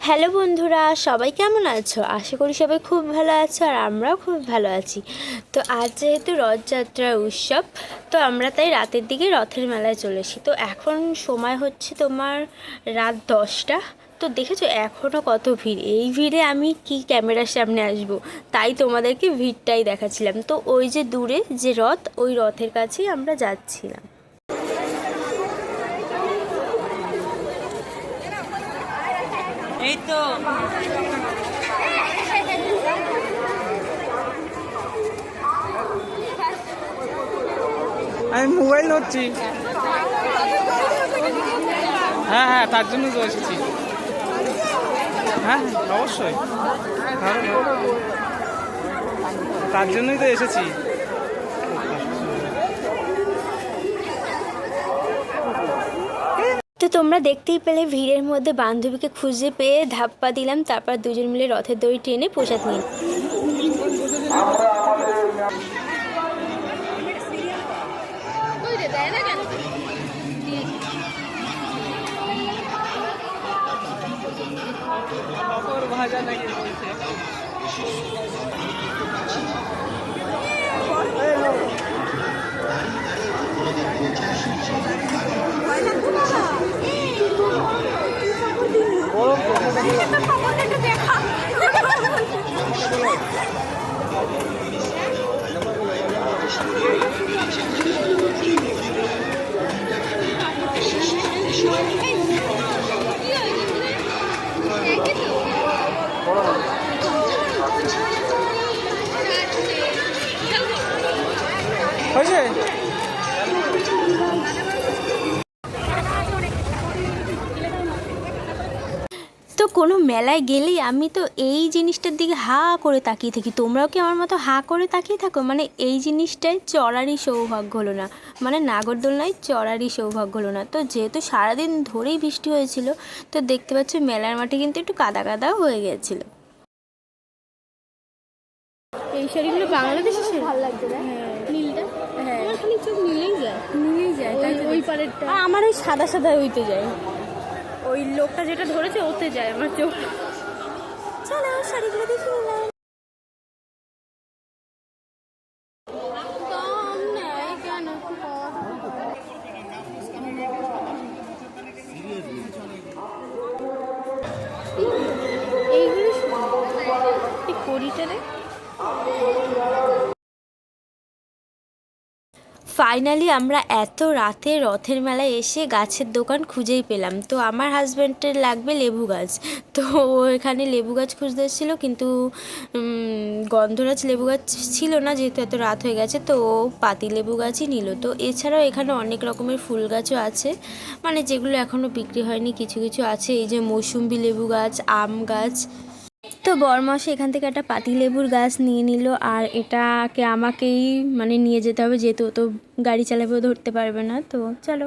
Hello বন্ধুরা, সবাই কেমন আছো? আশা করি সবাই খুব ভালো আছো আর আমরাও খুব ভালো আছি। তো আজ যেহেতু রথযাত্রার উৎসব, তো আমরা তাই রাতের দিকে রথের মেলায় চলে এসেছি। তো এখন সময় হচ্ছে তোমার রাত 10টা। তো দেখেছো এখনও কত ভিড়। এই ভিড়ে আমি কি ক্যামেরার সামনে আসবো, তাই তোমাদেরকে ভিড়টাই দেখাচ্ছিলাম। তো ওই যে দূরে যে রথ, ওই রথের কাছেই আমরা যাচ্ছিলাম। এই তো আমি মোবাইল ধরছি। হ্যাঁ হ্যাঁ, তার জন্য তো এসেছি। হ্যাঁ অবশ্যই, তার জন্যই তো এসেছি। তো তোমরা দেখতেই পেলে ভিড়ের মধ্যে বান্ধবীকে খুঁজে পেয়ে ধাপ্পা দিলাম, তারপর দুজন মিলে রথের দড়ি টেনে প্রসাদ নিয়ে ভাজা নাকি বলছে। হয়েছে। তো কোনো মেলায় গেলেই আমি তো এই জিনিসটার দিকে হা করে তাকিয়ে থাকি। তোমরাও কি আমার মতো হা করে তাকিয়ে থাকো? মানে এই জিনিসটাই চড়ারই সৌভাগ্য হলো না, মানে নাগরদোলনায় চড়ারই সৌভাগ্য হলো না। তো যেহেতু সারাদিন ধরেই বৃষ্টি হয়েছিল, তো দেখতে পাচ্ছ মেলার মাঠে কিন্তু একটু কাদা কাদাও হয়ে গেছিলো। এই শাড়িগুলো বাংলাদেশি শাড়ি ভালো লাগছে না? নীলটা, হ্যাঁ খালি চোখ মিলেই যায় তাই ওই পারেরটা। আমার ওই সাদা সাদা ওইতে যায়, ওই লোকটা যেটা ধরেছে ওতে যায় আমার চোখ। চলো শাড়িগুলো দেখে নিলাম। দাম নেয় কেন? এইগুলো এই কড়িটা রে। ফাইনালি আমরা এত রাতে রথের মেলায় এসে গাছের দোকান খুঁজেই পেলাম। তো আমার হাজব্যান্ডের লাগবে লেবু গাছ, তো ও এখানে লেবু গাছ খুঁজতে এসেছিলো, কিন্তু গন্ধরাজ লেবু গাছ ছিল না, যেহেতু এত রাত হয়ে গেছে। তো ও পাতি লেবু গাছই নিল। তো এছাড়াও এখানে অনেক রকমের ফুল গাছও আছে, মানে যেগুলো এখনও বিক্রি হয়নি, কিছু কিছু আছে। এই যে মৌসুম্বি লেবু গাছ, আম গাছ। তো বরমাসে এখান থেকে একটা পাতিলেবুর গাছ নিয়ে নিল, আর এটাকে আমাকেই মানে নিয়ে যেতে হবে, যেহেতু ও তো গাড়ি চালাবে, ও ধরতে পারবে না। তো চলো।